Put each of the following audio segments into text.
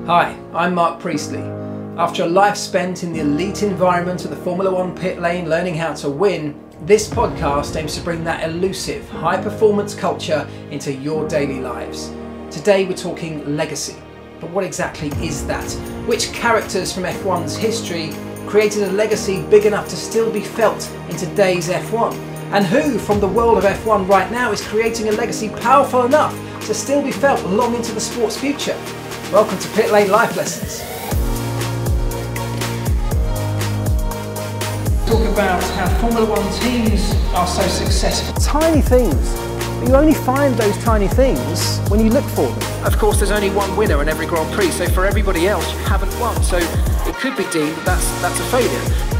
Hi, I'm Marc Priestley. After a life spent in the elite environment of the Formula One pit lane learning how to win, this podcast aims to bring that elusive, high-performance culture into your daily lives. Today we're talking legacy. But what exactly is that? Which characters from F1's history created a legacy big enough to still be felt in today's F1? And who from the world of F1 right now is creating a legacy powerful enough to still be felt long into the sport's future? Welcome to Pitlane Life Lessons. Talk about how Formula One teams are so successful. Tiny things, but you only find those tiny things when you look for them. Of course, there's only one winner in every Grand Prix, so for everybody else, you haven't won. So it could be deemed that's a failure.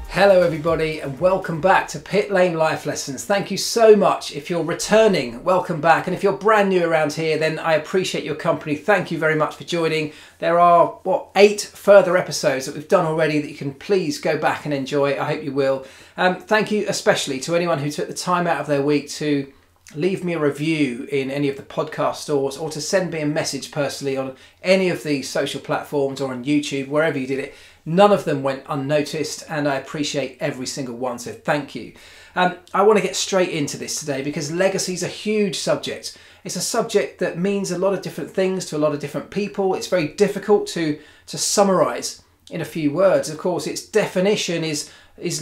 Hello everybody and welcome back to Pitlane Life Lessons. Thank you so much. If you're returning, welcome back. And if you're brand new around here, then I appreciate your company. Thank you very much for joining. There are, 8 further episodes that we've done already that you can please go back and enjoy. I hope you will. Thank you especially to anyone who took the time out of their week to leave me a review in any of the podcast stores or to send me a message personally on any of the social platforms or on YouTube, wherever you did it. None of them went unnoticed and I appreciate every single one, so thank you. I want to get straight into this today because legacy is a huge subject. It's a subject that means a lot of different things to a lot of different people. It's very difficult to summarise in a few words. Of course, its definition is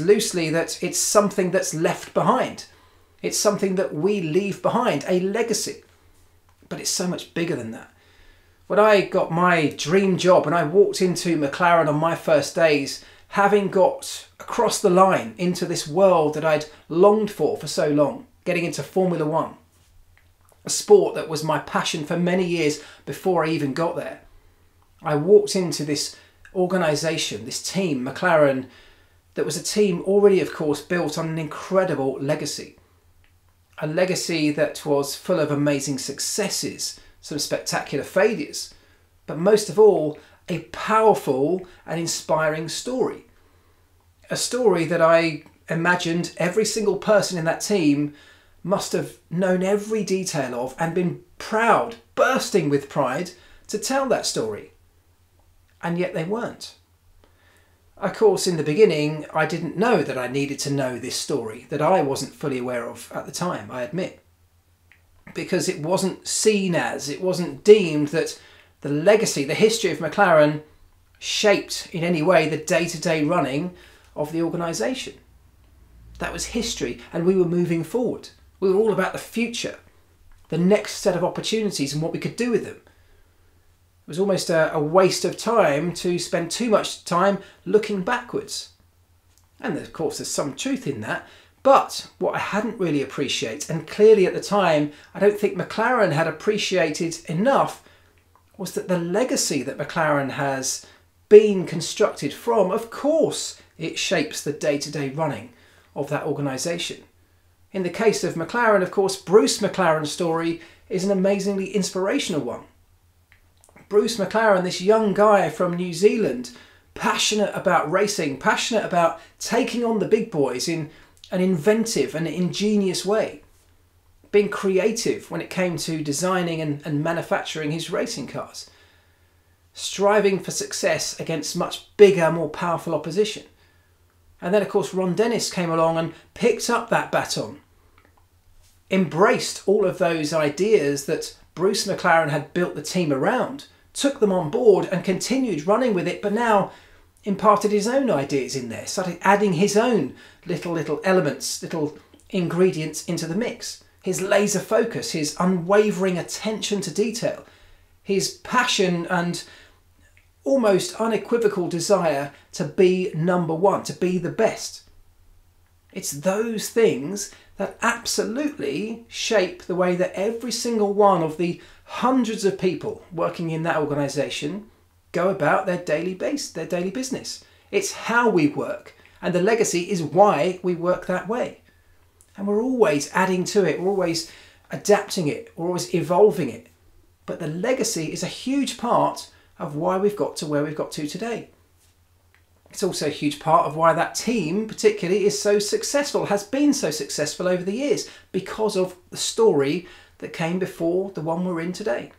loosely that it's something that's left behind. It's something that we leave behind, a legacy. But it's so much bigger than that. When I got my dream job and I walked into Mclaren on my first days, having got across the line into this world that I'd longed for so long, getting into Formula One, a sport that was my passion for many years before I even got there. I walked into this organisation, this team, Mclaren, that was a team already, of course, built on an incredible legacy. A legacy that was full of amazing successes, some spectacular failures, but most of all, a powerful and inspiring story. A story that I imagined every single person in that team must have known every detail of and been proud, bursting with pride, to tell that story. And yet they weren't. Of course, in the beginning, I didn't know that I needed to know this story, that I wasn't fully aware of at the time, I admit. Because it wasn't seen as, it wasn't deemed that the legacy, the history of Mclaren shaped in any way the day-to-day running of the organisation. That was history and we were moving forward. We were all about the future, the next set of opportunities and what we could do with them. It was almost a waste of time to spend too much time looking backwards. And of course there's some truth in that. But what I hadn't really appreciated, and clearly at the time I don't think Mclaren had appreciated enough, was that the legacy that Mclaren has been constructed from, of course, it shapes the day-to-day running of that organisation. In the case of Mclaren, of course, Bruce McLaren's story is an amazingly inspirational one. Bruce McLaren, this young guy from New Zealand, passionate about racing, passionate about taking on the big boys in an inventive and ingenious way, being creative when it came to designing and manufacturing his racing cars, striving for success against much bigger, more powerful opposition. And then of course Ron Dennis came along and picked up that baton, embraced all of those ideas that Bruce McLaren had built the team around, took them on board and continued running with it, but now imparted his own ideas in there, started adding his own little elements, little ingredients into the mix. His laser focus, his unwavering attention to detail, his passion and almost unequivocal desire to be number one, to be the best. It's those things that absolutely shape the way that every single one of the hundreds of people working in that organisation go about their daily business. It's how we work, and the legacy is why we work that way. And we're always adding to it, we're always adapting it, we're always evolving it. But the legacy is a huge part of why we've got to where we've got to today. It's also a huge part of why that team particularly is so successful, has been so successful over the years, because of the story that came before the one we're in today.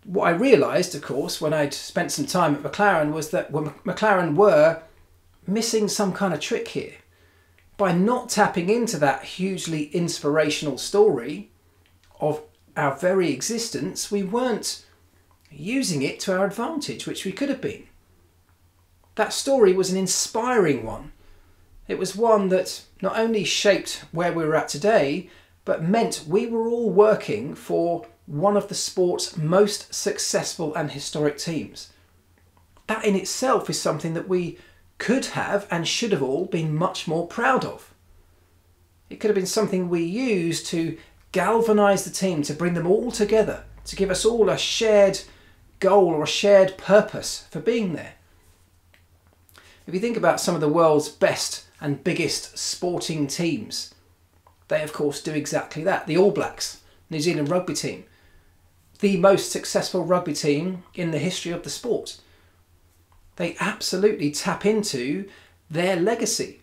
What I realised, of course, when I'd spent some time at Mclaren was that Mclaren were missing some kind of trick here. By not tapping into that hugely inspirational story of our very existence, we weren't using it to our advantage, which we could have been. That story was an inspiring one. It was one that not only shaped where we were at today, but meant we were all working for one of the sport's most successful and historic teams. That in itself is something that we could have and should have all been much more proud of. It could have been something we used to galvanise the team, to bring them all together, to give us all a shared goal or a shared purpose for being there. If you think about some of the world's best and biggest sporting teams, they of course do exactly that. The All Blacks, New Zealand rugby team, the most successful rugby team in the history of the sport. They absolutely tap into their legacy.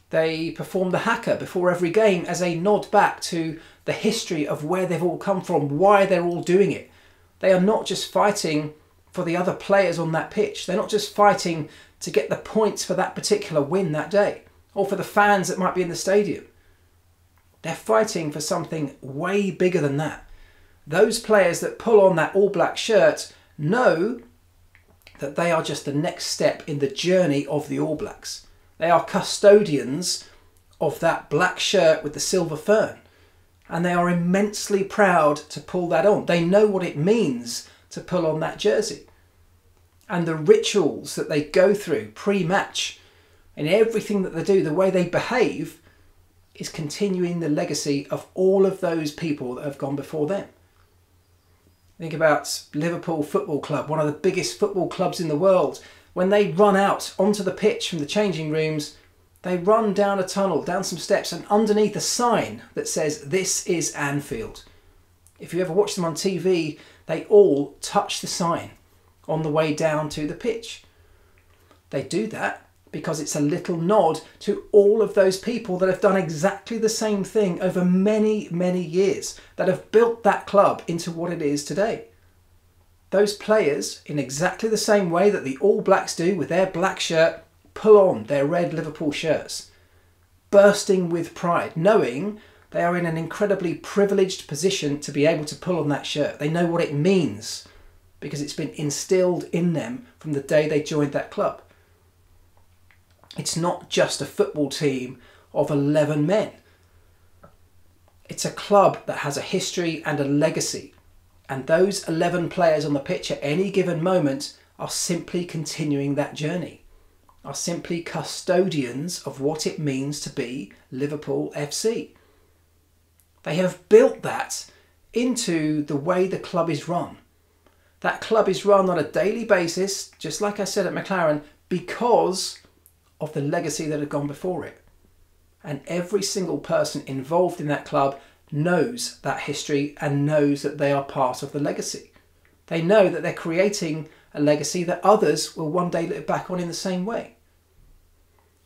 They perform the haka before every game as a nod back to the history of where they've all come from, why they're all doing it. They are not just fighting for the other players on that pitch. They're not just fighting to get the points for that particular win that day, or for the fans that might be in the stadium. They're fighting for something way bigger than that. Those players that pull on that all black shirt know that they are just the next step in the journey of the All Blacks. They are custodians of that black shirt with the silver fern, and they are immensely proud to pull that on. They know what it means to pull on that jersey. And the rituals that they go through pre-match and everything that they do, the way they behave, is continuing the legacy of all of those people that have gone before them. Think about Liverpool Football Club, one of the biggest football clubs in the world. When they run out onto the pitch from the changing rooms, they run down a tunnel, down some steps, and underneath a sign that says, "This is Anfield." If you ever watch them on TV, they all touch the sign on the way down to the pitch. They do that because it's a little nod to all of those people that have done exactly the same thing over many, many years, that have built that club into what it is today. Those players, in exactly the same way that the All Blacks do with their black shirt, pull on their red Liverpool shirts, bursting with pride, knowing they are in an incredibly privileged position to be able to pull on that shirt. They know what it means because it's been instilled in them from the day they joined that club. It's not just a football team of 11 men. It's a club that has a history and a legacy. And those 11 players on the pitch at any given moment are simply continuing that journey, are simply custodians of what it means to be Liverpool FC. They have built that into the way the club is run. That club is run on a daily basis, just like I said at Mclaren, because of the legacy that had gone before it. And every single person involved in that club knows that history and knows that they are part of the legacy. They know that they're creating a legacy that others will one day look back on in the same way.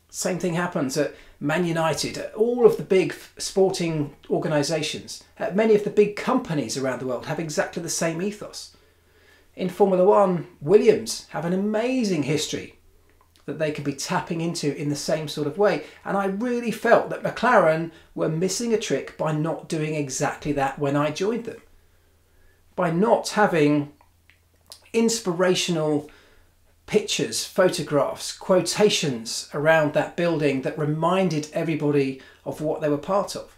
Same thing happens at Man United, at all of the big sporting organisations, at many of the big companies around the world have exactly the same ethos. In Formula One, Williams have an amazing history that they could be tapping into in the same sort of way. And I really felt that Mclaren were missing a trick by not doing exactly that when I joined them. By not having inspirational pictures, photographs, quotations around that building that reminded everybody of what they were part of.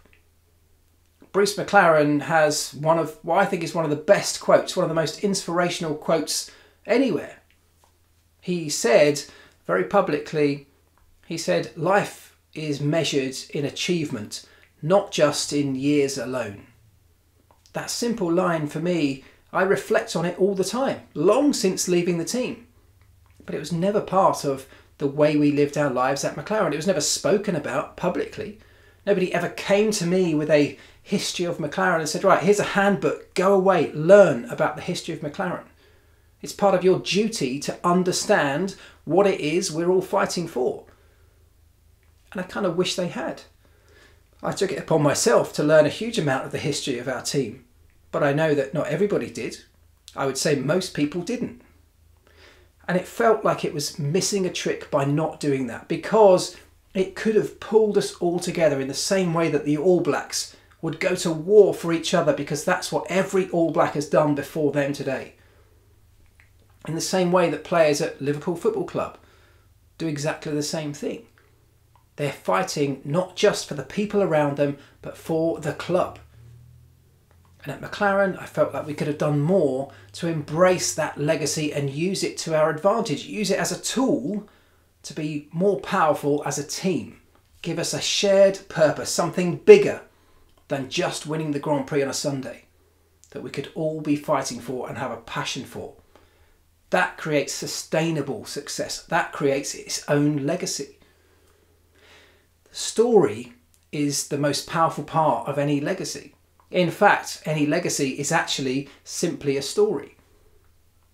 Bruce McLaren has one of what I think is one of the best quotes, one of the most inspirational quotes anywhere. He said, very publicly, he said, "Life is measured in achievement, not just in years alone." That simple line for me, I reflect on it all the time, long since leaving the team. But it was never part of the way we lived our lives at Mclaren. It was never spoken about publicly. Nobody ever came to me with a history of Mclaren and said, "Right, here's a handbook, go away, learn about the history of Mclaren." It's part of your duty to understand what it is we're all fighting for. And I kind of wish they had. I took it upon myself to learn a huge amount of the history of our team, but I know that not everybody did. I would say most people didn't. And it felt like it was missing a trick by not doing that, because it could have pulled us all together in the same way that the All Blacks would go to war for each other, because that's what every All Black has done before them today. In the same way that players at Liverpool Football Club do exactly the same thing. They're fighting not just for the people around them, but for the club. And at Mclaren, I felt like we could have done more to embrace that legacy and use it to our advantage. Use it as a tool to be more powerful as a team. Give us a shared purpose, something bigger than just winning the Grand Prix on a Sunday, that we could all be fighting for and have a passion for. That creates sustainable success. That creates its own legacy. The story is the most powerful part of any legacy. In fact, any legacy is actually simply a story.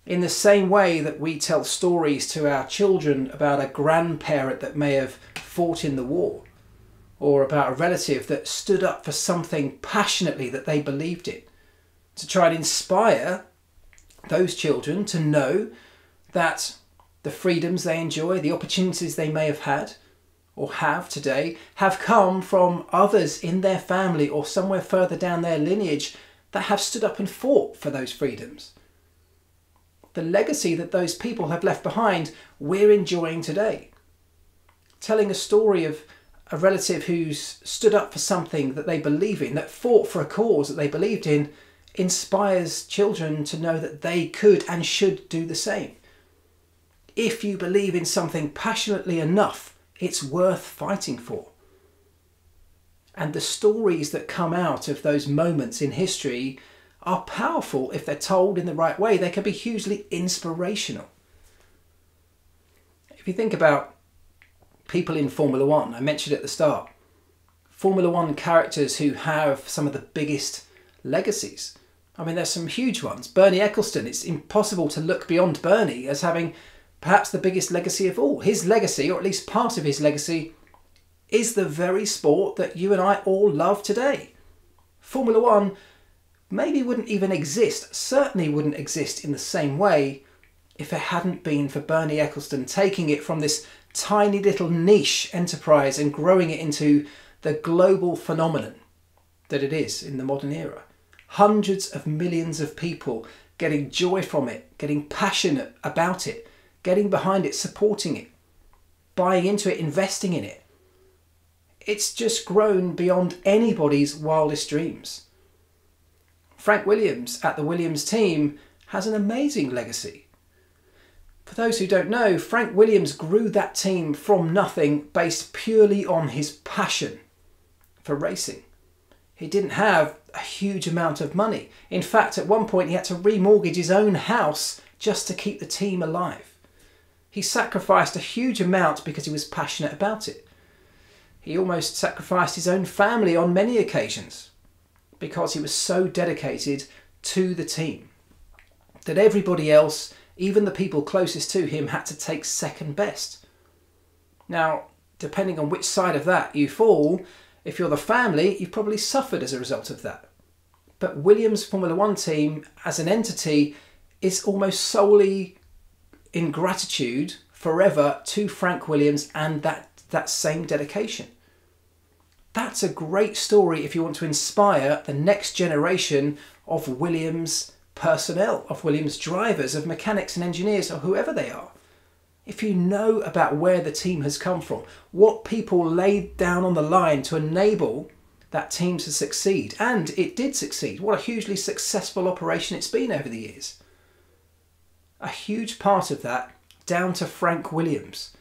In the same way that we tell stories to our children about a grandparent that may have fought in the war, or about a relative that stood up for something passionately that they believed in, to try and inspire those children to know that the freedoms they enjoy, the opportunities they may have had or have today, have come from others in their family or somewhere further down their lineage that have stood up and fought for those freedoms. The legacy that those people have left behind, we're enjoying today. Telling a story of a relative who's stood up for something that they believe in, that fought for a cause that they believed in, inspires children to know that they could and should do the same. If you believe in something passionately enough, it's worth fighting for. And the stories that come out of those moments in history are powerful if they're told in the right way. They can be hugely inspirational. If you think about people in Formula One, I mentioned at the start, Formula One characters who have some of the biggest legacies. I mean, there's some huge ones. Bernie Ecclestone, it's impossible to look beyond Bernie as having perhaps the biggest legacy of all. His legacy, or at least part of his legacy, is the very sport that you and I all love today. Formula One maybe wouldn't even exist, certainly wouldn't exist in the same way if it hadn't been for Bernie Ecclestone taking it from this tiny little niche enterprise and growing it into the global phenomenon that it is in the modern era. Hundreds of millions of people getting joy from it, getting passionate about it, getting behind it, supporting it, buying into it, investing in it. It's just grown beyond anybody's wildest dreams. Frank Williams at the Williams team has an amazing legacy. For those who don't know, Frank Williams grew that team from nothing based purely on his passion for racing. He didn't have a huge amount of money. In fact, at one point he had to remortgage his own house just to keep the team alive. He sacrificed a huge amount because he was passionate about it. He almost sacrificed his own family on many occasions because he was so dedicated to the team that everybody else, even the people closest to him, had to take second best. Now, depending on which side of that you fall, if you're the family, you've probably suffered as a result of that. But Williams' Formula One team as an entity is almost solely in gratitude forever to Frank Williams and that same dedication. That's a great story if you want to inspire the next generation of Williams personnel, of Williams drivers, of mechanics and engineers, or whoever they are. If you know about where the team has come from, what people laid down on the line to enable that team to succeed, and it did succeed. What a hugely successful operation it's been over the years. A huge part of that down to Frank Williams.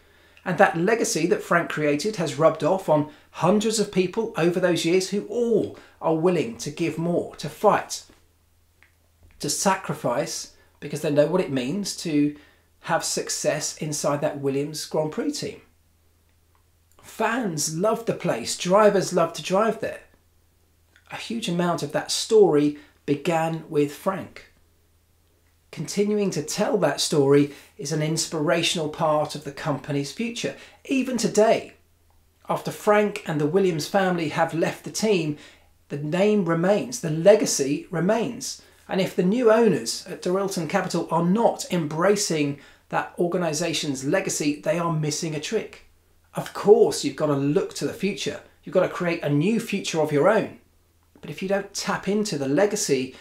And that legacy that Frank created has rubbed off on hundreds of people over those years who all are willing to give more, to fight, to sacrifice, because they know what it means to have success inside that Williams Grand Prix team. Fans love the place, drivers love to drive there. A huge amount of that story began with Frank. Continuing to tell that story is an inspirational part of the company's future. Even today, After Frank and the Williams family have left the team, the name remains, the legacy remains. And if the new owners at Airton Capital are not embracing that organisation's legacy, they are missing a trick. Of course, you've got to look to the future. You've got to create a new future of your own. But if you don't tap into the legacy,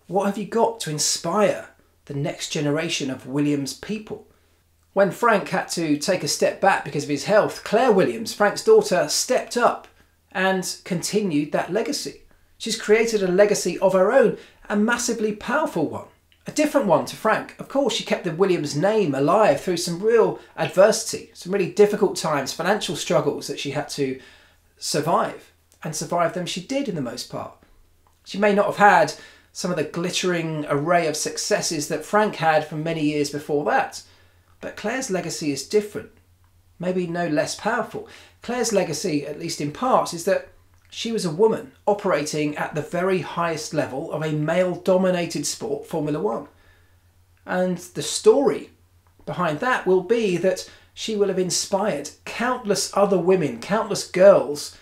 what have you got to inspire the next generation of Williams people? When Frank had to take a step back because of his health, Claire Williams, Frank's daughter, stepped up and continued that legacy. She's created a legacy of her own, a massively powerful one. A different one to Frank. Of course, she kept the Williams name alive through some real adversity, some really difficult times, financial struggles that she had to survive. And survive them she did in the most part. She may not have had some of the glittering array of successes that Frank had for many years before that. But Claire's legacy is different, maybe no less powerful. Claire's legacy, at least in part, is that she was a woman operating at the very highest level of a male-dominated sport, Formula One. And the story behind that will be that she will have inspired countless other women, countless girls,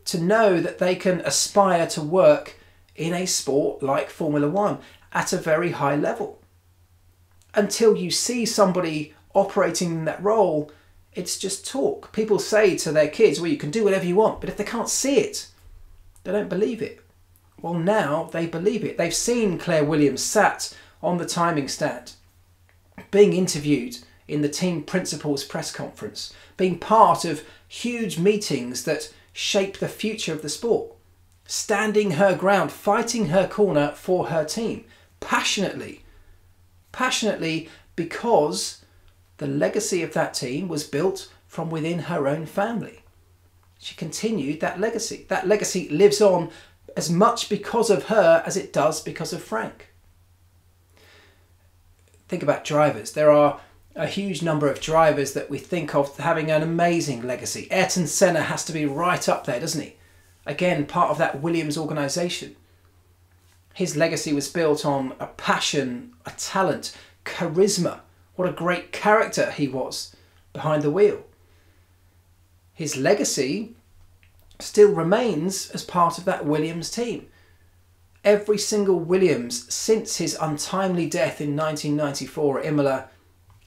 to know that they can aspire to work in a sport like Formula One at a very high level. Until you see somebody operating in that role, it's just talk. People say to their kids, well, you can do whatever you want, but if they can't see it, they don't believe it. Well, now they believe it. They've seen Claire Williams sat on the timing stand, being interviewed in the team principal's press conference, being part of huge meetings that shape the future of the sport, standing her ground, fighting her corner for her team, passionately because the legacy of that team was built from within her own family. She continued that legacy. That legacy lives on as much because of her as it does because of Frank. Think about drivers. There are a huge number of drivers that we think of having an amazing legacy. Airton Senna has to be right up there, doesn't he? Again, part of that Williams organisation. His legacy was built on a passion, a talent, charisma. What a great character he was behind the wheel. His legacy still remains as part of that Williams team. Every single Williams since his untimely death in 1994 at Imola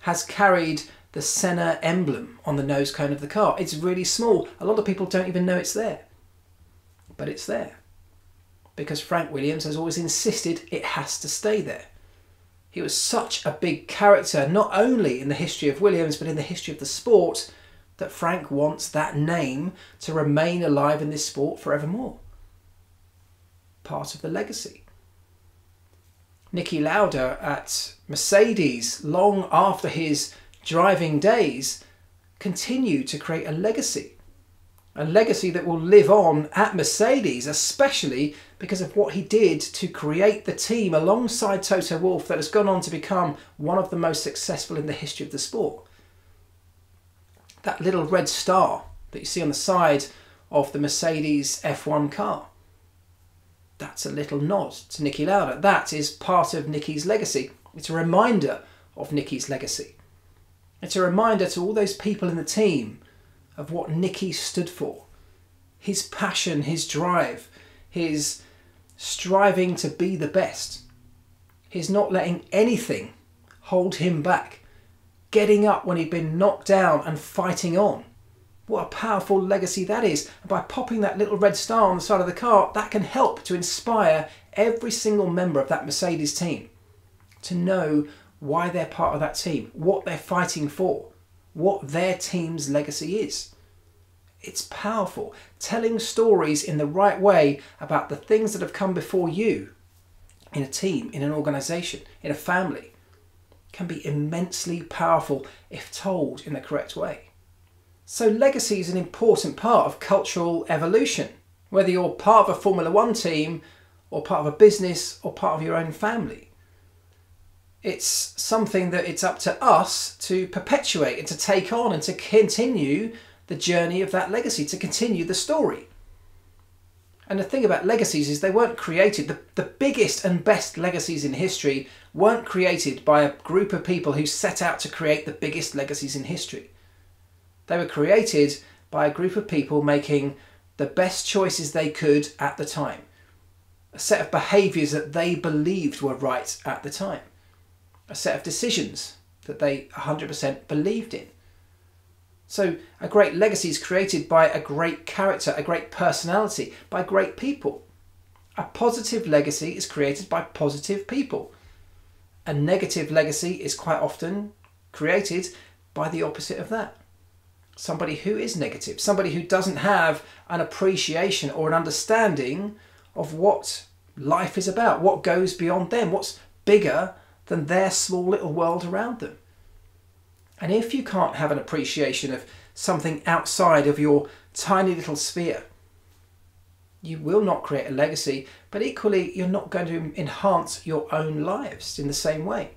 has carried the Senna emblem on the nose cone of the car. It's really small. A lot of people don't even know it's there. But it's there. Because Frank Williams has always insisted it has to stay there. He was such a big character, not only in the history of Williams, but in the history of the sport, that Frank wants that name to remain alive in this sport forevermore. Part of the legacy. Niki Lauda at Mercedes, long after his driving days, continued to create a legacy. A legacy that will live on at Mercedes, especially because of what he did to create the team alongside Toto Wolff that has gone on to become one of the most successful in the history of the sport. That little red star that you see on the side of the Mercedes F1 car, that's a little nod to Niki Lauda. That is part of Niki's legacy. It's a reminder of Niki's legacy. It's a reminder to all those people in the team of what Niki stood for. His passion, his drive, his striving to be the best. His not letting anything hold him back. Getting up when he'd been knocked down and fighting on. What a powerful legacy that is. And by popping that little red star on the side of the car, that can help to inspire every single member of that Mercedes team to know why they're part of that team, what they're fighting for, what their team's legacy is. It's powerful. Telling stories in the right way about the things that have come before you in a team, in an organisation, in a family can be immensely powerful if told in the correct way. So legacy is an important part of cultural evolution, whether you're part of a Formula One team or part of a business or part of your own family. It's something that it's up to us to perpetuate and to take on and to continue the journey of that legacy, to continue the story. And the thing about legacies is they weren't created, the biggest and best legacies in history weren't created by a group of people who set out to create the biggest legacies in history. They were created by a group of people making the best choices they could at the time. A set of behaviours that they believed were right at the time. A set of decisions that they 100% believed in. So a great legacy is created by a great character, a great personality, by great people. A positive legacy is created by positive people. A negative legacy is quite often created by the opposite of that. Somebody who is negative, somebody who doesn't have an appreciation or an understanding of what life is about, what goes beyond them, what's bigger than their small little world around them. And if you can't have an appreciation of something outside of your tiny little sphere, you will not create a legacy, but equally you're not going to enhance your own lives in the same way.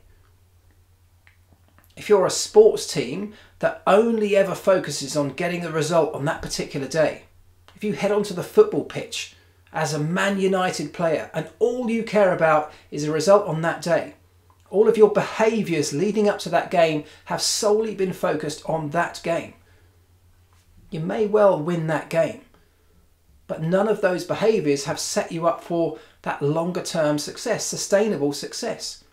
If you're a sports team that only ever focuses on getting the result on that particular day, if you head onto the football pitch as a Man United player and all you care about is a result on that day, all of your behaviours leading up to that game have solely been focused on that game. You may well win that game, but none of those behaviours have set you up for that longer term success, sustainable success.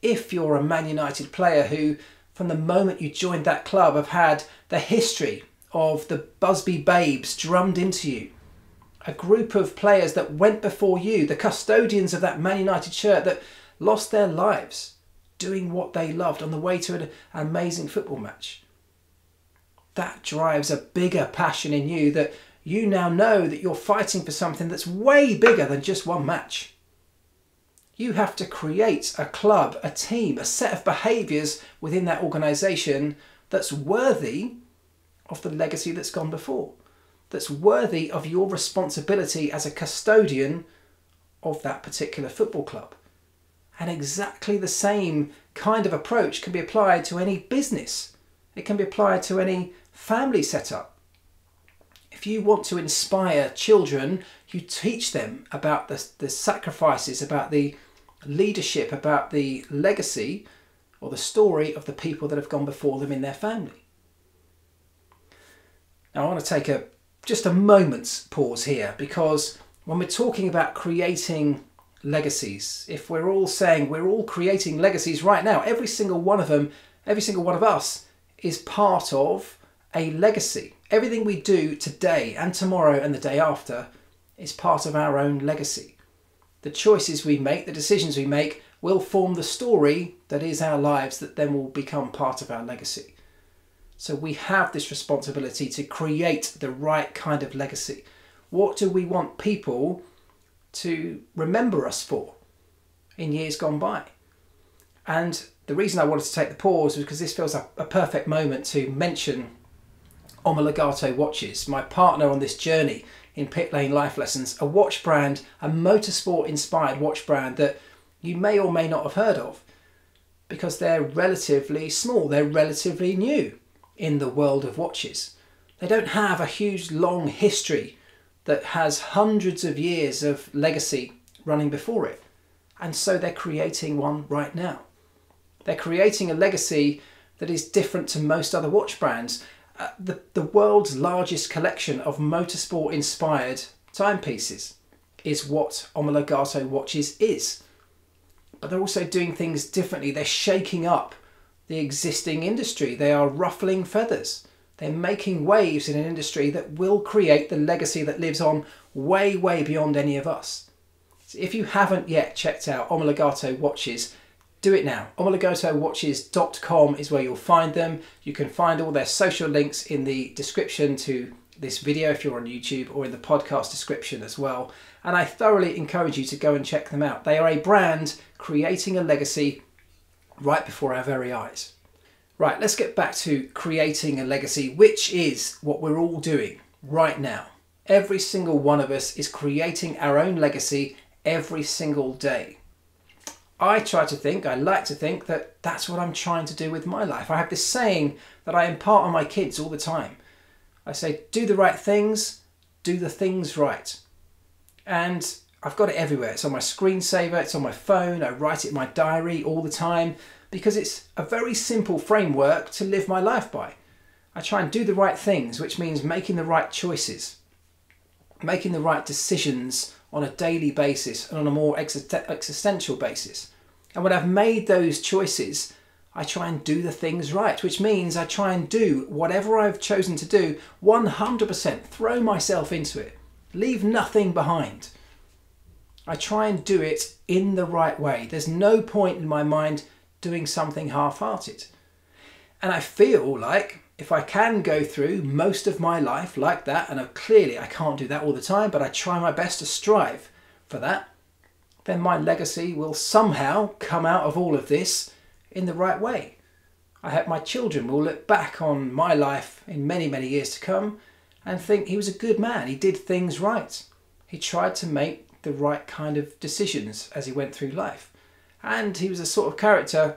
If you're a Man United player who, from the moment you joined that club, have had the history of the Busby Babes drummed into you, a group of players that went before you, the custodians of that Man United shirt that lost their lives doing what they loved on the way to an amazing football match. That drives a bigger passion in you, that you now know that you're fighting for something that's way bigger than just one match. You have to create a club, a team, a set of behaviours within that organisation that's worthy of the legacy that's gone before, that's worthy of your responsibility as a custodian of that particular football club. And exactly the same kind of approach can be applied to any business. It can be applied to any family setup. If you want to inspire children, you teach them about the sacrifices, about the leadership, about the legacy or the story of the people that have gone before them in their family. Now I want to take just a moment's pause here, because when we're talking about creating legacies, if we're all saying we're all creating legacies right now, every single one of them, every single one of us is part of a legacy. Everything we do today and tomorrow and the day after is part of our own legacy. The choices we make, the decisions we make, will form the story that is our lives, that then will become part of our legacy. So we have this responsibility to create the right kind of legacy. What do we want people to remember us for in years gone by? And the reason I wanted to take the pause was because this feels a perfect moment to mention Omologato watches, my partner on this journey in Pitlane Life Lessons, a watch brand, a motorsport inspired watch brand that you may or may not have heard of, because they're relatively small, they're relatively new in the world of watches. They don't have a huge long history that has hundreds of years of legacy running before it. And so they're creating one right now. They're creating a legacy that is different to most other watch brands. The world's largest collection of motorsport inspired timepieces is what Omologato watches is. But they're also doing things differently. They're shaking up the existing industry. They are ruffling feathers. They're making waves in an industry that will create the legacy that lives on way, way beyond any of us. So if you haven't yet checked out Omologato watches, do it now. Omologatowatches.com is where you'll find them. You can find all their social links in the description to this video if you're on YouTube, or in the podcast description as well. And I thoroughly encourage you to go and check them out. They are a brand creating a legacy right before our very eyes. Right, let's get back to creating a legacy, which is what we're all doing right now. Every single one of us is creating our own legacy every single day. I like to think that that's what I'm trying to do with my life. I have this saying that I impart on my kids all the time. I say, do the right things, do the things right. And I've got it everywhere. It's on my screensaver, it's on my phone, I write it in my diary all the time, because it's a very simple framework to live my life by. I try and do the right things, which means making the right choices, making the right decisions on a daily basis and on a more existential basis. And when I've made those choices, I try and do the things right, which means I try and do whatever I've chosen to do 100%, throw myself into it, leave nothing behind. I try and do it in the right way. There's no point in my mind doing something half-hearted. And I feel like if I can go through most of my life like that, and clearly I can't do that all the time, but I try my best to strive for that, then my legacy will somehow come out of all of this in the right way. I hope my children will look back on my life in many, many years to come and think he was a good man. He did things right. He tried to make the right kind of decisions as he went through life. And he was a sort of character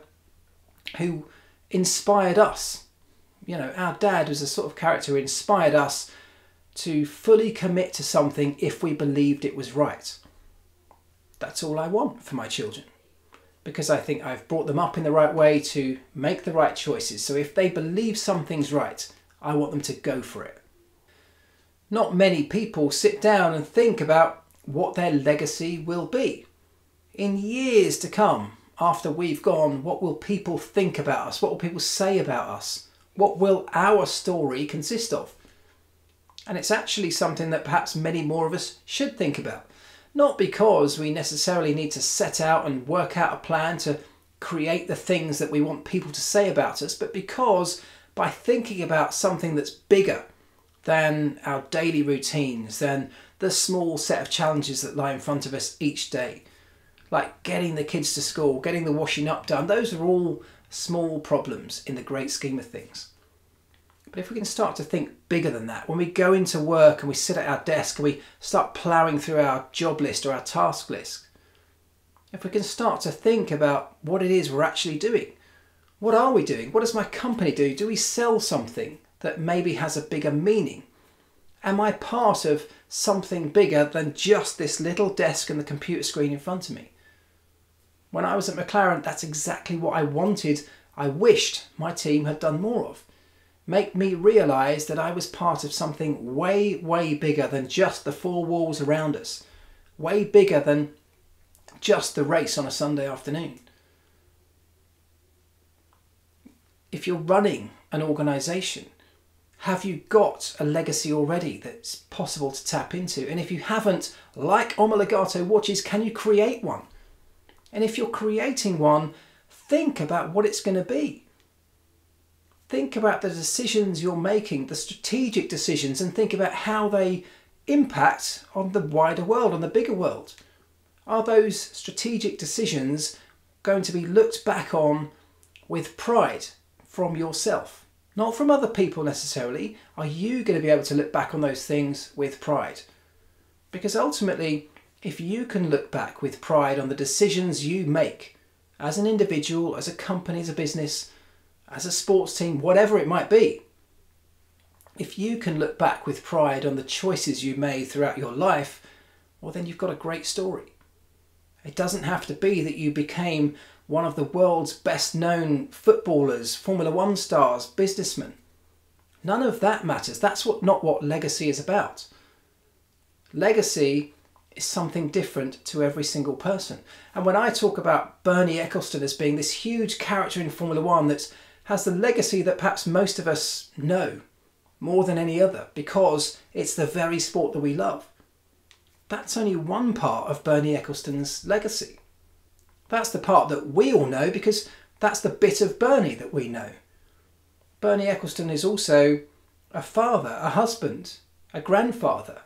who inspired us. You know, our dad was a sort of character who inspired us to fully commit to something if we believed it was right. That's all I want for my children, because I think I've brought them up in the right way to make the right choices. So if they believe something's right, I want them to go for it. Not many people sit down and think about what their legacy will be. In years to come, after we've gone, what will people think about us? What will people say about us? What will our story consist of? And it's actually something that perhaps many more of us should think about. Not because we necessarily need to set out and work out a plan to create the things that we want people to say about us, but because by thinking about something that's bigger than our daily routines, than the small set of challenges that lie in front of us each day, like getting the kids to school, getting the washing up done, those are all small problems in the great scheme of things. But if we can start to think bigger than that, when we go into work and we sit at our desk and we start ploughing through our job list or our task list, if we can start to think about what it is we're actually doing, what are we doing? What does my company do? Do we sell something that maybe has a bigger meaning? Am I part of something bigger than just this little desk and the computer screen in front of me? When I was at Mclaren, that's exactly what I wanted. I wished my team had done more of. Make me realise that I was part of something way, way bigger than just the four walls around us. Way bigger than just the race on a Sunday afternoon. If you're running an organisation, have you got a legacy already that's possible to tap into? And if you haven't, like Omologato watches, can you create one? And if you're creating one, think about what it's going to be. Think about the decisions you're making, the strategic decisions, and think about how they impact on the wider world, on the bigger world. Are those strategic decisions going to be looked back on with pride from yourself? Not from other people necessarily. Are you going to be able to look back on those things with pride? Because ultimately, if you can look back with pride on the decisions you make as an individual, as a company, as a business, as a sports team, whatever it might be, if you can look back with pride on the choices you made throughout your life, well, then you've got a great story. It doesn't have to be that you became one of the world's best known footballers, Formula One stars, businessmen. None of that matters. That's not what legacy is about. Legacy is something different to every single person. And when I talk about Bernie Ecclestone as being this huge character in Formula One that has the legacy that perhaps most of us know more than any other because it's the very sport that we love, that's only one part of Bernie Ecclestone's legacy. That's the part that we all know because that's the bit of Bernie that we know. Bernie Ecclestone is also a father, a husband, a grandfather.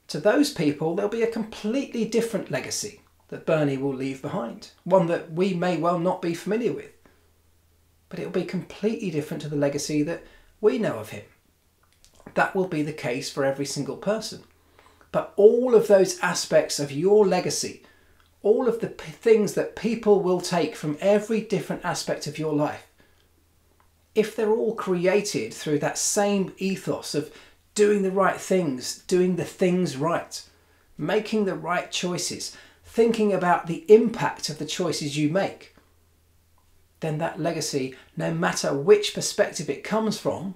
To those people, there'll be a completely different legacy that Bernie will leave behind. One that we may well not be familiar with. But it'll be completely different to the legacy that we know of him. That will be the case for every single person. But all of those aspects of your legacy, all of the things that people will take from every different aspect of your life, if they're all created through that same ethos of doing the right things, doing the things right, making the right choices, thinking about the impact of the choices you make, then that legacy, no matter which perspective it comes from,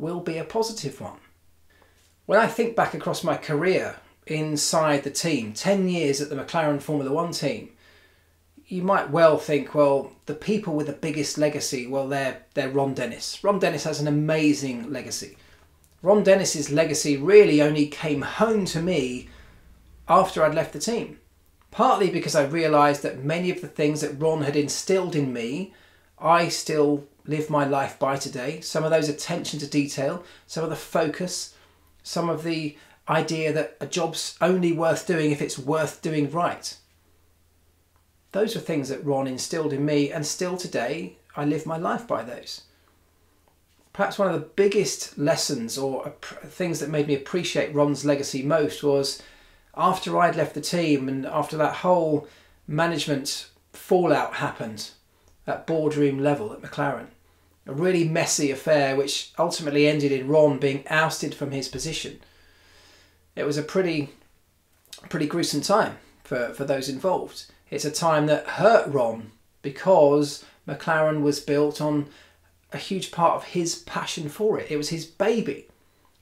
will be a positive one. When I think back across my career inside the team, 10 years at the Mclaren Formula One team, you might well think, well, the people with the biggest legacy, well, they're Ron Dennis. Ron Dennis has an amazing legacy. Ron Dennis's legacy really only came home to me after I'd left the team. Partly because I realised that many of the things that Ron had instilled in me, I still live my life by today. Some of those attention to detail, some of the focus, some of the idea that a job's only worth doing if it's worth doing right. Those are things that Ron instilled in me, and still today I live my life by those. Perhaps one of the biggest lessons or things that made me appreciate Ron's legacy most was after I'd left the team and after that whole management fallout happened at boardroom level at Mclaren. A really messy affair which ultimately ended in Ron being ousted from his position. It was a pretty gruesome time for those involved. It's a time that hurt Ron because Mclaren was built on a huge part of his passion for it. It was his baby.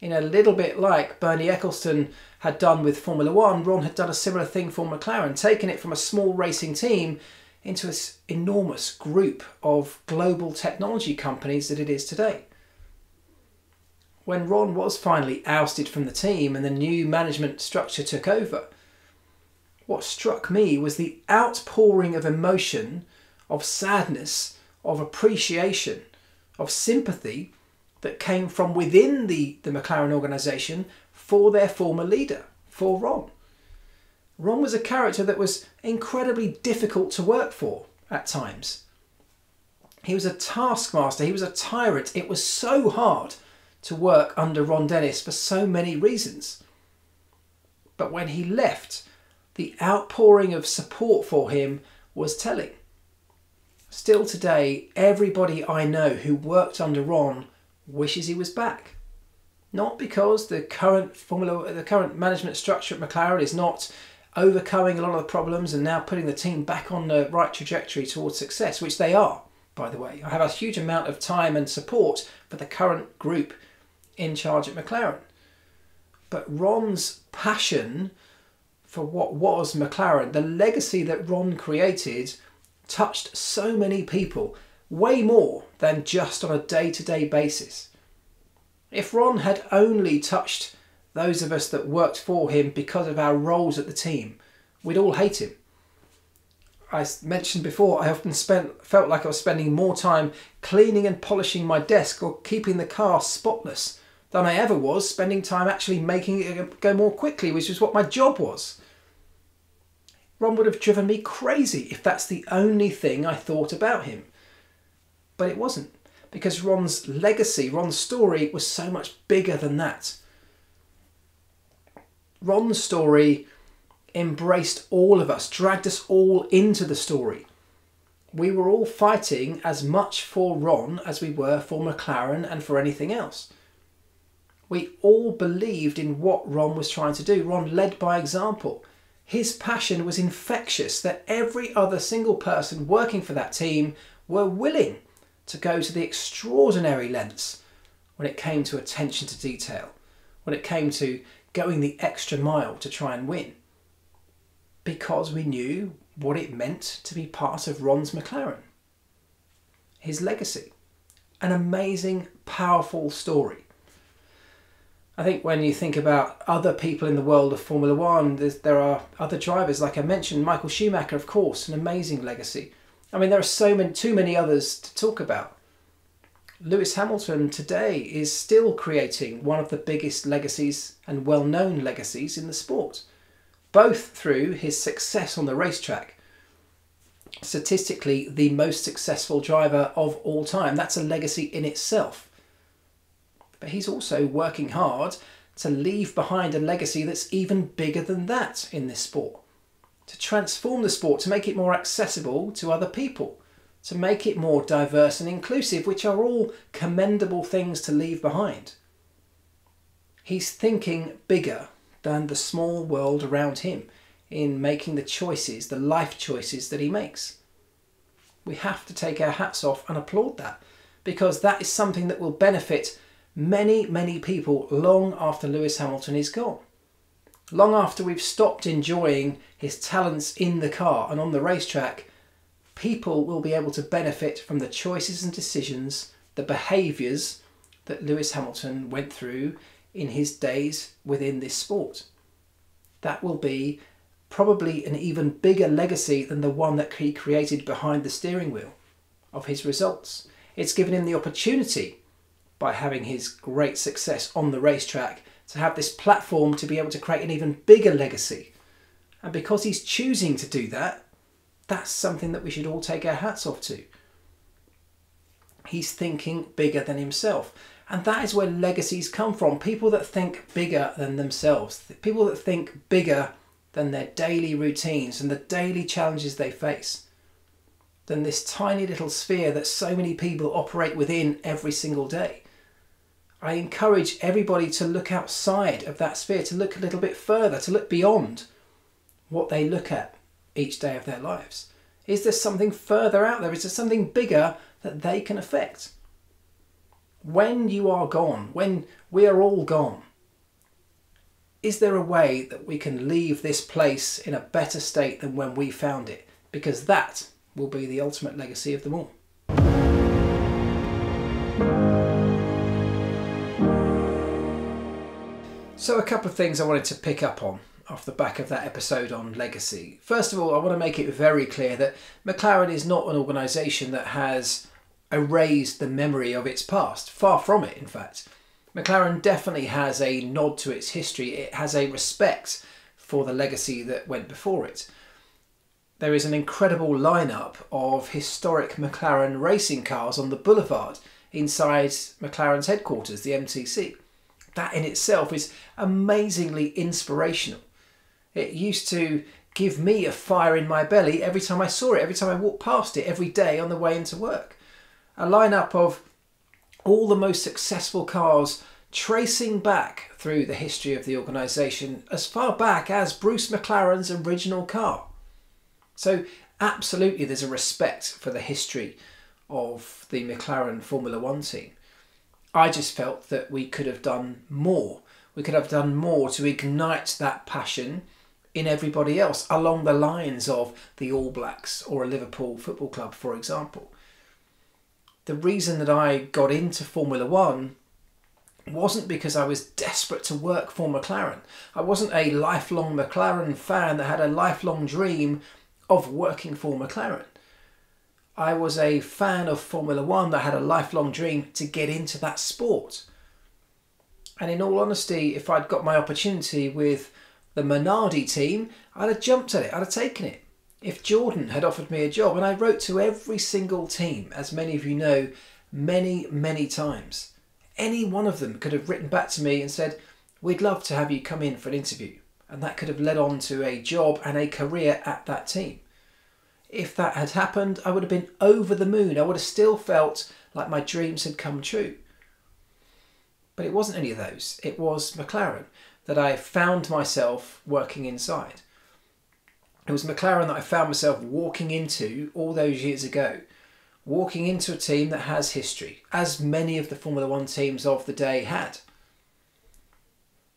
In a little bit like Bernie Ecclestone had done with Formula One, Ron had done a similar thing for McLaren, taken it from a small racing team into this enormous group of global technology companies that it is today. When Ron was finally ousted from the team and the new management structure took over, what struck me was the outpouring of emotion, of sadness, of appreciation, of sympathy that came from within the McLaren organisation for their former leader, for Ron. Ron was a character that was incredibly difficult to work for at times. He was a taskmaster, he was a tyrant. It was so hard to work under Ron Dennis for so many reasons. But when he left, the outpouring of support for him was telling. Still today, everybody I know who worked under Ron wishes he was back. Not because the current management structure at McLaren is not overcoming a lot of the problems and now putting the team back on the right trajectory towards success, which they are, by the way. I have a huge amount of time and support for the current group in charge at McLaren. But Ron's passion for what was McLaren, the legacy that Ron created, touched so many people, way more than just on a day-to-day basis. If Ron had only touched those of us that worked for him because of our roles at the team, we'd all hate him. I mentioned before, I often felt like I was spending more time cleaning and polishing my desk or keeping the car spotless than I ever was spending time actually making it go more quickly, which is what my job was. Ron would have driven me crazy if that's the only thing I thought about him. But it wasn't, because Ron's legacy, Ron's story was so much bigger than that. Ron's story embraced all of us, dragged us all into the story. We were all fighting as much for Ron as we were for McLaren and for anything else. We all believed in what Ron was trying to do. Ron led by example. His passion was infectious that every other single person working for that team were willing to go to the extraordinary lengths when it came to attention to detail, when it came to going the extra mile to try and win. Because we knew what it meant to be part of Ron's McLaren. His legacy. An amazing, powerful story. I think when you think about other people in the world of Formula One, there are other drivers, like I mentioned, Michael Schumacher, of course, an amazing legacy. I mean, there are too many others to talk about. Lewis Hamilton today is still creating one of the biggest legacies and well-known legacies in the sport, both through his success on the racetrack. Statistically, the most successful driver of all time. That's a legacy in itself. But he's also working hard to leave behind a legacy that's even bigger than that in this sport. To transform the sport, to make it more accessible to other people, to make it more diverse and inclusive, which are all commendable things to leave behind. He's thinking bigger than the small world around him in making the choices, the life choices that he makes. We have to take our hats off and applaud that, because that is something that will benefit many people long after Lewis Hamilton is gone. Long after we've stopped enjoying his talents in the car and on the racetrack, people will be able to benefit from the choices and decisions, the behaviours that Lewis Hamilton went through in his days within this sport. That will be probably an even bigger legacy than the one that he created behind the steering wheel of his results. It's given him the opportunity, by having his great success on the racetrack, to have this platform to be able to create an even bigger legacy. And because he's choosing to do that, that's something that we should all take our hats off to. He's thinking bigger than himself. And that is where legacies come from. People that think bigger than themselves. People that think bigger than their daily routines and the daily challenges they face. Than this tiny little sphere that so many people operate within every single day. I encourage everybody to look outside of that sphere, to look a little bit further, to look beyond what they look at each day of their lives. Is there something further out there? Is there something bigger that they can affect? When you are gone, when we are all gone, is there a way that we can leave this place in a better state than when we found it? Because that will be the ultimate legacy of them all. So a couple of things I wanted to pick up on off the back of that episode on legacy. First of all, I want to make it very clear that Mclaren is not an organisation that has erased the memory of its past. Far from it, in fact. Mclaren definitely has a nod to its history. It has a respect for the legacy that went before it. There is an incredible lineup of historic Mclaren racing cars on the boulevard inside McLaren's headquarters, the MTC. That in itself is amazingly inspirational. It used to give me a fire in my belly every time I saw it, every time I walked past it, every day on the way into work. A lineup of all the most successful cars tracing back through the history of the organisation as far back as Bruce McLaren's original car. So absolutely there's a respect for the history of the McLaren Formula One team. I just felt that we could have done more. We could have done more to ignite that passion in everybody else along the lines of the All Blacks or a Liverpool Football Club, for example. The reason that I got into Formula One wasn't because I was desperate to work for McLaren. I wasn't a lifelong McLaren fan that had a lifelong dream of working for McLaren. I was a fan of Formula One that had a lifelong dream to get into that sport. And in all honesty, if I'd got my opportunity with the Minardi team, I'd have jumped at it, I'd have taken it. If Jordan had offered me a job, and I wrote to every single team, as many of you know, many times, any one of them could have written back to me and said, we'd love to have you come in for an interview. And that could have led on to a job and a career at that team. If that had happened, I would have been over the moon. I would have still felt like my dreams had come true. But it wasn't any of those. It was McLaren that I found myself working inside. It was McLaren that I found myself walking into all those years ago. Walking into a team that has history, as many of the Formula One teams of the day had.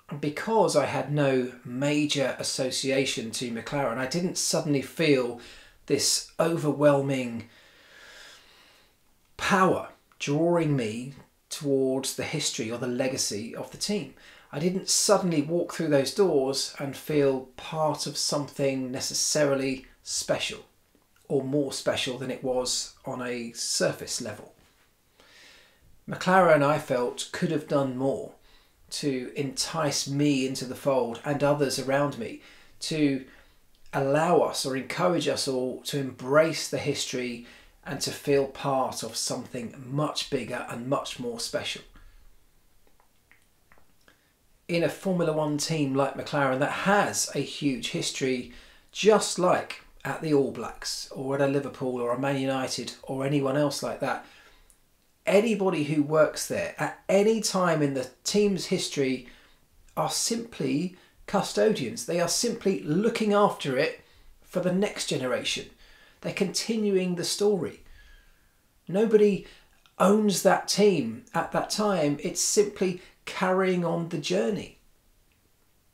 And because I had no major association to McLaren, I didn't suddenly feel this overwhelming power drawing me towards the history or the legacy of the team. I didn't suddenly walk through those doors and feel part of something necessarily special or more special than it was on a surface level. McLaren, I felt, could have done more to entice me into the fold and others around me to allow us or encourage us all to embrace the history and to feel part of something much bigger and much more special. In a Formula One team like McLaren that has a huge history, just like at the All Blacks or at a Liverpool or a Man United or anyone else like that, anybody who works there at any time in the team's history are simply custodians. They are simply looking after it for the next generation. They're continuing the story. Nobody owns that team at that time, it's simply carrying on the journey.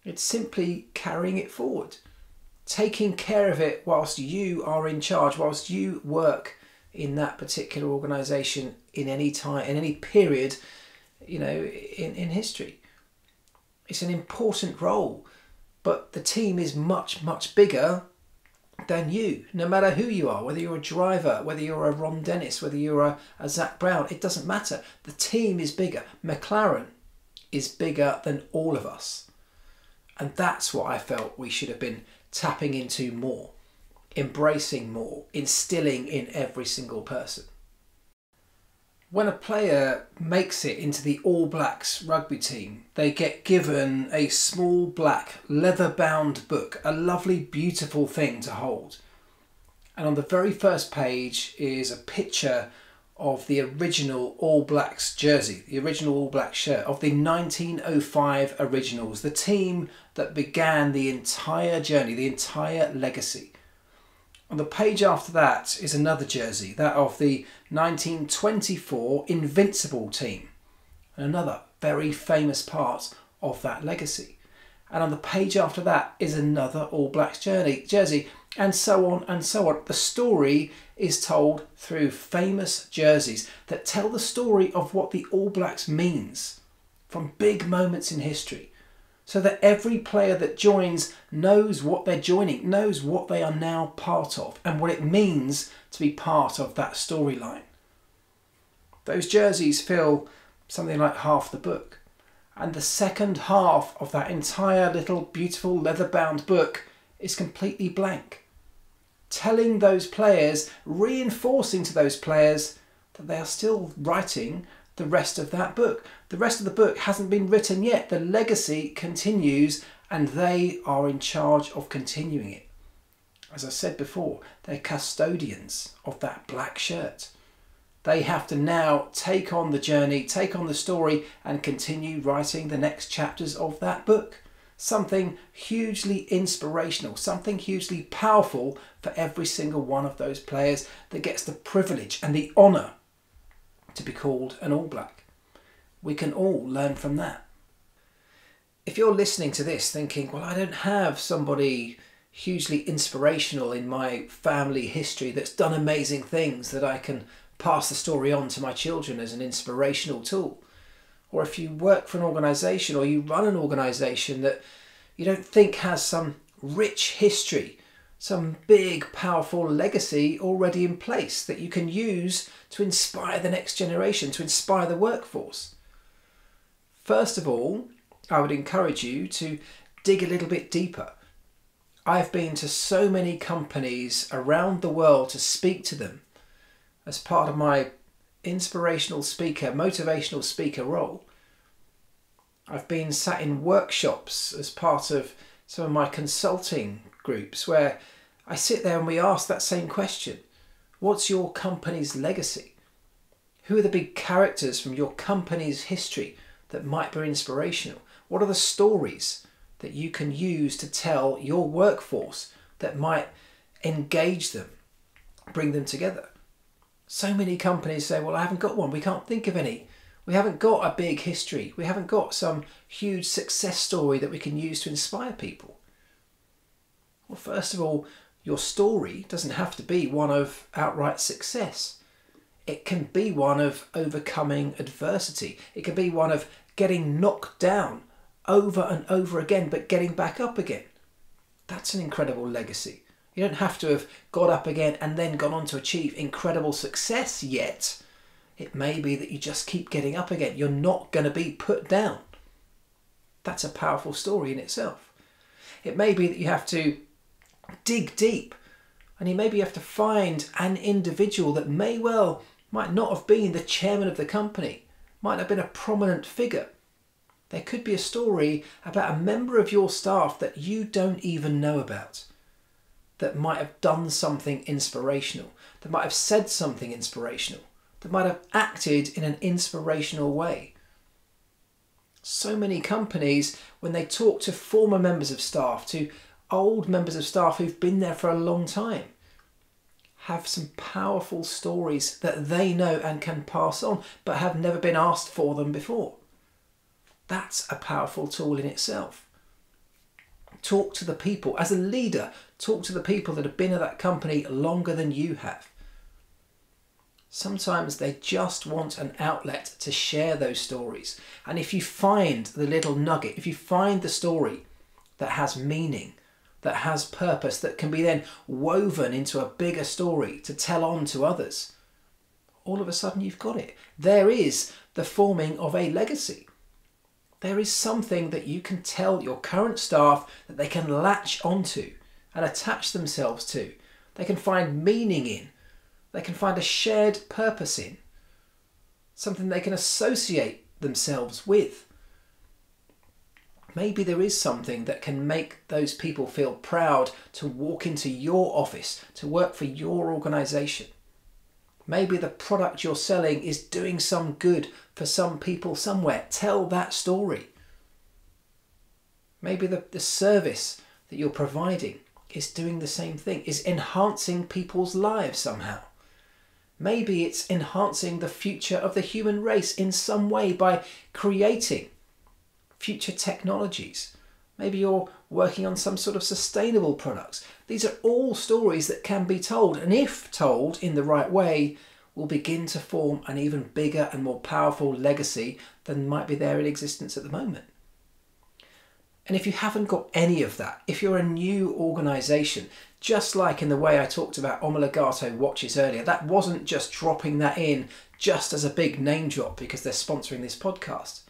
It's simply carrying it forward, taking care of it whilst you are in charge, whilst you work in that particular organisation in any time, in any period, in history. It's an important role, but the team is much, much bigger than you, no matter who you are, whether you're a driver, whether you're a Ron Dennis, whether you're a Zach Brown, it doesn't matter. The team is bigger. Mclaren is bigger than all of us. And that's what I felt we should have been tapping into more, embracing more, instilling in every single person. When a player makes it into the All Blacks rugby team, they get given a small black leather-bound book, a lovely, beautiful thing to hold. And on the very first page is a picture of the original All Blacks jersey, the original All Blacks shirt of the 1905 Originals, the team that began the entire journey, the entire legacy. On the page after that is another jersey, that of the 1924 Invincible team, another very famous part of that legacy. And on the page after that is another All Blacks jersey, and so on and so on. The story is told through famous jerseys that tell the story of what the All Blacks means from big moments in history, so that every player that joins knows what they're joining, knows what they are now part of, and what it means to be part of that storyline. Those jerseys fill something like half the book. And the second half of that entire little beautiful leather-bound book is completely blank, telling those players, reinforcing to those players that they are still writing the rest of that book. The rest of the book hasn't been written yet. The legacy continues and they are in charge of continuing it. As I said before, they're custodians of that black shirt. They have to now take on the journey, take on the story and continue writing the next chapters of that book. Something hugely inspirational, something hugely powerful for every single one of those players that gets the privilege and the honour to be called an All Black. We can all learn from that. If you're listening to this thinking, well, I don't have somebody hugely inspirational in my family history that's done amazing things that I can pass the story on to my children as an inspirational tool. Or if you work for an organisation or you run an organisation that you don't think has some rich history, some big powerful legacy already in place that you can use to inspire the next generation, to inspire the workforce. First of all, I would encourage you to dig a little bit deeper. I've been to so many companies around the world to speak to them as part of my inspirational speaker, motivational speaker role. I've been sat in workshops as part of some of my consulting groups where I sit there and we ask that same question. What's your company's legacy? Who are the big characters from your company's history that might be inspirational? What are the stories that you can use to tell your workforce that might engage them, bring them together? So many companies say, well, I haven't got one. We can't think of any. We haven't got a big history. We haven't got some huge success story that we can use to inspire people. Well, first of all, your story doesn't have to be one of outright success. It can be one of overcoming adversity. It can be one of getting knocked down over and over again, but getting back up again. That's an incredible legacy. You don't have to have got up again and then gone on to achieve incredible success yet. It may be that you just keep getting up again. You're not going to be put down. That's a powerful story in itself. It may be that you have to dig deep and maybe you have to find an individual that might not have been the chairman of the company, might have been a prominent figure. There could be a story about a member of your staff that you don't even know about, that might have done something inspirational, that might have said something inspirational, that might have acted in an inspirational way. So many companies, when they talk to former members of staff, to old members of staff who've been there for a long time, have some powerful stories that they know and can pass on, but have never been asked for them before. That's a powerful tool in itself. Talk to the people. As a leader, talk to the people that have been at that company longer than you have. Sometimes they just want an outlet to share those stories. And if you find the little nugget, if you find the story that has meaning, that has purpose, that can be then woven into a bigger story to tell on to others, all of a sudden you've got it. There is the forming of a legacy. There is something that you can tell your current staff that they can latch onto and attach themselves to. They can find meaning in. They can find a shared purpose in. Something they can associate themselves with. Maybe there is something that can make those people feel proud to walk into your office, to work for your organisation. Maybe the product you're selling is doing some good for some people somewhere. Tell that story. Maybe the service that you're providing is doing the same thing, is enhancing people's lives somehow. Maybe it's enhancing the future of the human race in some way by creating future technologies. Maybe you're working on some sort of sustainable products. These are all stories that can be told, and if told in the right way, will begin to form an even bigger and more powerful legacy than might be there in existence at the moment. And if you haven't got any of that, if you're a new organisation, just like in the way I talked about Omologato watches earlier, that wasn't just dropping that in just as a big name drop because they're sponsoring this podcast.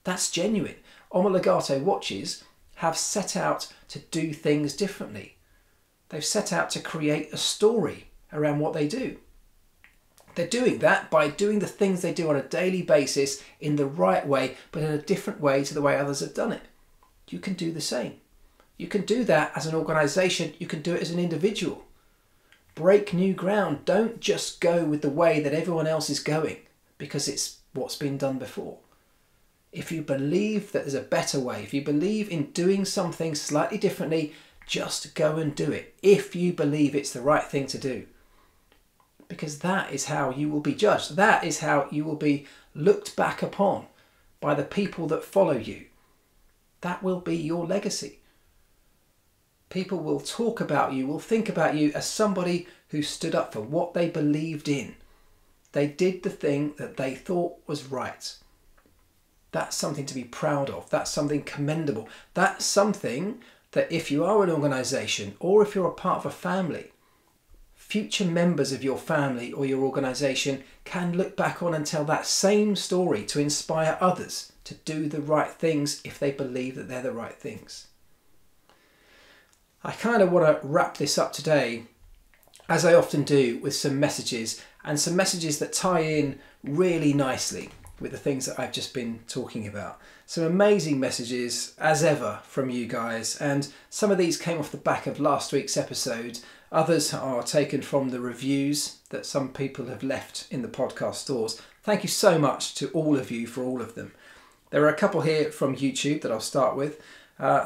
That's genuine. Omologato watches have set out to do things differently. They've set out to create a story around what they do. They're doing that by doing the things they do on a daily basis in the right way, but in a different way to the way others have done it. You can do the same. You can do that as an organisation. You can do it as an individual. Break new ground. Don't just go with the way that everyone else is going because it's what's been done before. If you believe that there's a better way, if you believe in doing something slightly differently, just go and do it. If you believe it's the right thing to do. Because that is how you will be judged. That is how you will be looked back upon by the people that follow you. That will be your legacy. People will talk about you, will think about you as somebody who stood up for what they believed in. They did the thing that they thought was right. That's something to be proud of. That's something commendable. That's something that if you are an organisation or if you're a part of a family, future members of your family or your organisation can look back on and tell that same story to inspire others to do the right things if they believe that they're the right things. I kind of want to wrap this up today, as I often do, with some messages, and some messages that tie in really nicely with the things that I've just been talking about. Some amazing messages, as ever, from you guys, and some of these came off the back of last week's episode. Others are taken from the reviews that some people have left in the podcast stores. Thank you so much to all of you for all of them. There are a couple here from YouTube that I'll start with.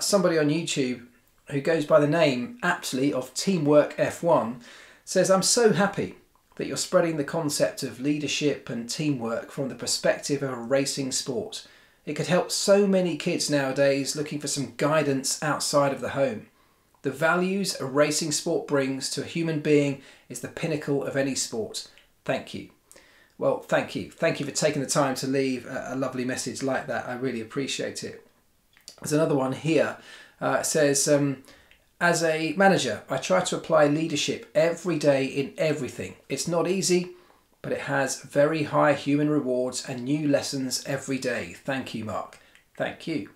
Somebody on YouTube who goes by the name, aptly, of Teamwork F1, says, "I'm so happy that you're spreading the concept of leadership and teamwork from the perspective of a racing sport. It could help so many kids nowadays looking for some guidance outside of the home. The values a racing sport brings to a human being is the pinnacle of any sport. Thank you." Well, thank you. Thank you for taking the time to leave a lovely message like that. I really appreciate it. There's another one here. It says, as a manager, I try to apply leadership every day in everything. It's not easy, but it has very high human rewards and new lessons every day. Thank you, Marc. Thank you.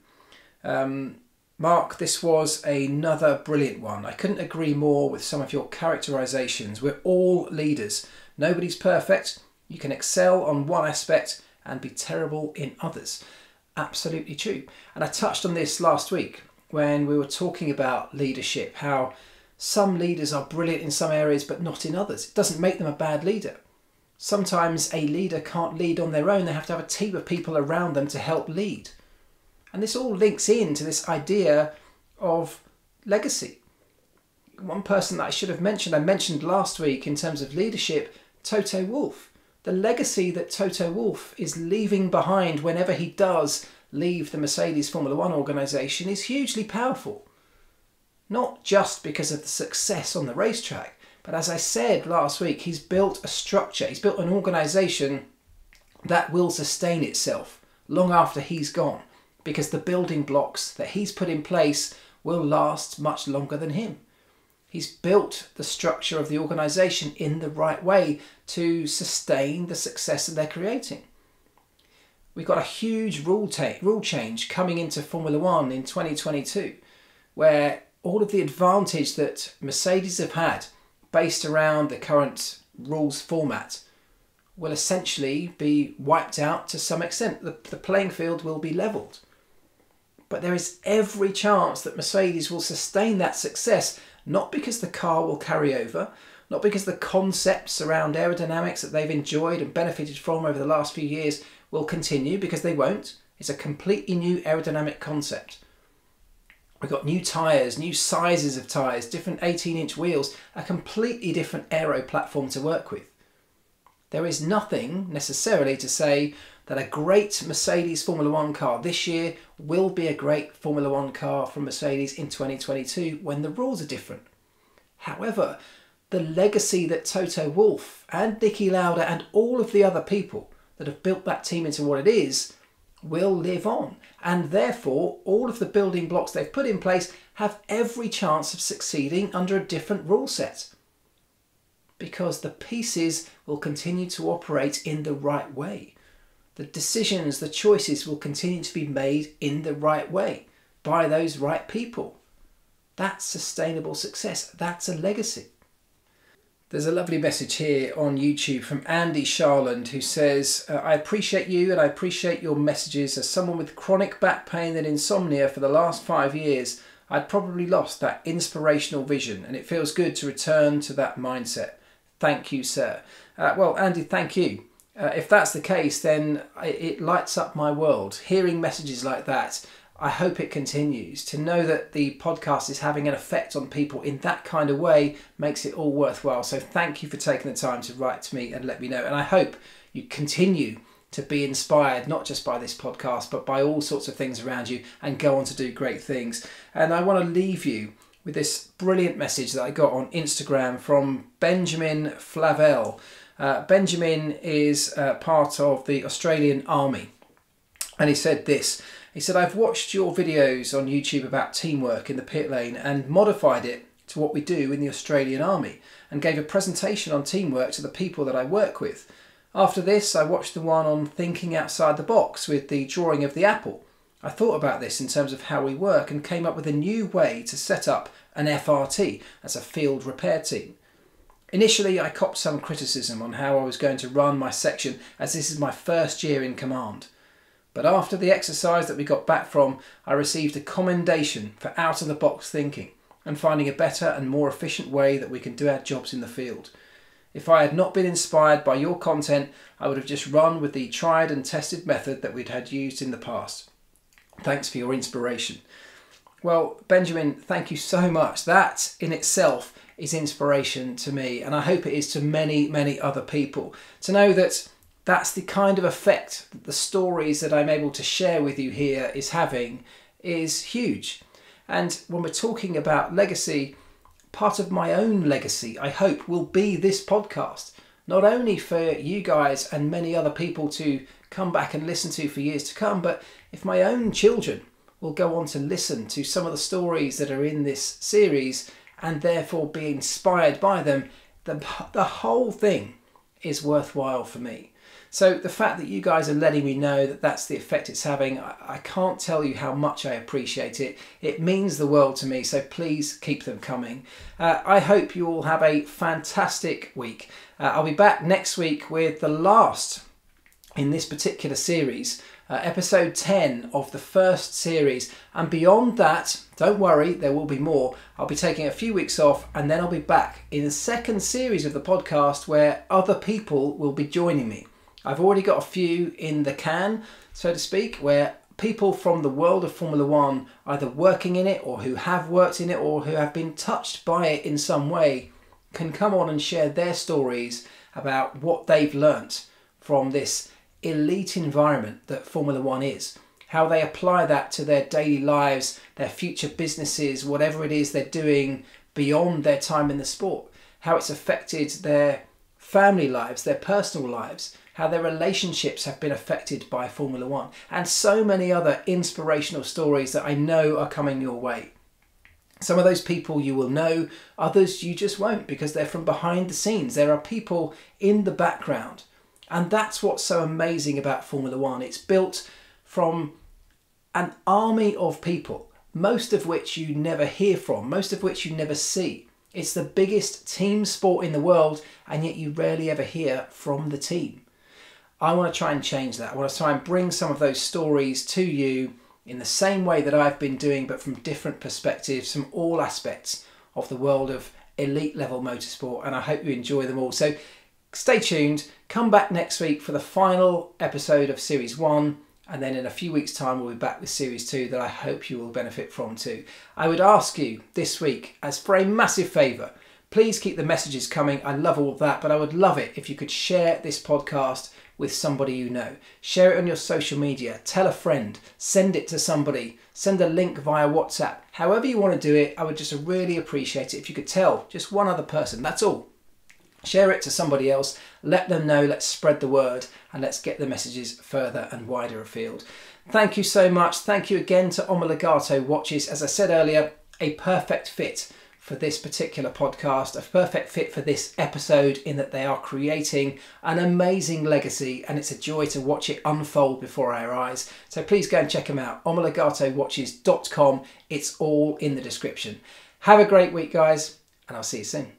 Marc, this was another brilliant one. I couldn't agree more with some of your characterizations. We're all leaders. Nobody's perfect. You can excel on one aspect and be terrible in others. Absolutely true. And I touched on this last week when we were talking about leadership, how some leaders are brilliant in some areas but not in others. It doesn't make them a bad leader. Sometimes a leader can't lead on their own. They have to have a team of people around them to help lead. And this all links into this idea of legacy. one person that I should have mentioned, I mentioned last week in terms of leadership, Toto Wolff. The legacy that Toto Wolff is leaving behind whenever he does leave the Mercedes Formula One organisation is hugely powerful. Not just because of the success on the racetrack, but as I said last week, he's built a structure, he's built an organisation that will sustain itself long after he's gone, because the building blocks that he's put in place will last much longer than him. He's built the structure of the organisation in the right way to sustain the success that they're creating. We've got a huge rule change coming into Formula One in 2022, where all of the advantage that Mercedes have had based around the current rules format will essentially be wiped out to some extent. The playing field will be levelled. But there is every chance that Mercedes will sustain that success, not because the car will carry over, not because the concepts around aerodynamics that they've enjoyed and benefited from over the last few years will continue, because they won't. It's a completely new aerodynamic concept. We've got new tyres, new sizes of tyres, different 18-inch wheels, a completely different aero platform to work with. There is nothing necessarily to say that a great Mercedes Formula One car this year will be a great Formula One car from Mercedes in 2022 when the rules are different. However, the legacy that Toto Wolff and Niki Lauda and all of the other people that have built that team into what it is will live on. And therefore, all of the building blocks they've put in place have every chance of succeeding under a different rule set, because the pieces will continue to operate in the right way. The decisions, the choices will continue to be made in the right way by those right people. That's sustainable success. That's a legacy. There's a lovely message here on YouTube from Andy Sharland, who says, I appreciate you and I appreciate your messages. As someone with chronic back pain and insomnia for the last 5 years, I'd probably lost that inspirational vision, and it feels good to return to that mindset. Thank you, sir. Well, Andy, thank you. If that's the case, then it lights up my world. Hearing messages like that, I hope it continues. To know that the podcast is having an effect on people in that kind of way makes it all worthwhile. So thank you for taking the time to write to me and let me know. And I hope you continue to be inspired, not just by this podcast, but by all sorts of things around you, and go on to do great things. And I want to leave you with this brilliant message that I got on Instagram from Benjamin Flavel. Benjamin is part of the Australian Army, and he said this. He said, I've watched your videos on YouTube about teamwork in the pit lane and modified it to what we do in the Australian Army, and gave a presentation on teamwork to the people that I work with. After this, I watched the one on thinking outside the box with the drawing of the apple. I thought about this in terms of how we work and came up with a new way to set up an FRT, that's a field repair team. Initially, I copped some criticism on how I was going to run my section, as this is my first year in command. But after the exercise that we got back from, I received a commendation for out-of-the-box thinking and finding a better and more efficient way that we can do our jobs in the field. If I had not been inspired by your content, I would have just run with the tried and tested method that we'd had used in the past. Thanks for your inspiration. Well, Benjamin, thank you so much. That in itself is inspiration to me, and I hope it is to many, many other people. To know that that's the kind of effect that the stories that I'm able to share with you here is having is huge. And when we're talking about legacy, part of my own legacy, I hope, will be this podcast. Not only for you guys and many other people to come back and listen to for years to come, but if my own children will go on to listen to some of the stories that are in this series and therefore be inspired by them, the whole thing is worthwhile for me. So the fact that you guys are letting me know that that's the effect it's having, I can't tell you how much I appreciate it. It means the world to me, so please keep them coming. I hope you all have a fantastic week. I'll be back next week with the last in this particular series, episode 10 of the first series. And beyond that, don't worry, there will be more. I'll be taking a few weeks off, and then I'll be back in the second series of the podcast where other people will be joining me. I've already got a few in the can, so to speak, where people from the world of Formula One, either working in it or who have worked in it or who have been touched by it in some way, can come on and share their stories about what they've learnt from this elite environment that Formula One is, how they apply that to their daily lives, their future businesses, whatever it is they're doing beyond their time in the sport, how it's affected their family lives, their personal lives, how their relationships have been affected by Formula One, and so many other inspirational stories that I know are coming your way. Some of those people you will know, others you just won't, because they're from behind the scenes. There are people in the background. And that's what's so amazing about Formula One. It's built from an army of people, most of which you never hear from, most of which you never see. It's the biggest team sport in the world, and yet you rarely ever hear from the team. I want to try and change that. I want to try and bring some of those stories to you in the same way that I've been doing, but from different perspectives, from all aspects of the world of elite level motorsport, and I hope you enjoy them all. So stay tuned, come back next week for the final episode of Series 1, and then in a few weeks' time we'll be back with Series 2 that I hope you will benefit from too. I would ask you this week, as for a massive favour, please keep the messages coming. I love all of that, but I would love it if you could share this podcast with somebody you know. Share it on your social media, tell a friend, send it to somebody, send a link via WhatsApp. However you want to do it, I would just really appreciate it if you could tell just one other person, that's all. Share it to somebody else, let them know, let's spread the word, and let's get the messages further and wider afield. Thank you so much. Thank you again to Omologato Watches. As I said earlier, a perfect fit for this particular podcast, a perfect fit for this episode, in that they are creating an amazing legacy, and it's a joy to watch it unfold before our eyes. So please go and check them out, omologatowatches.com. It's all in the description. Have a great week, guys, and I'll see you soon.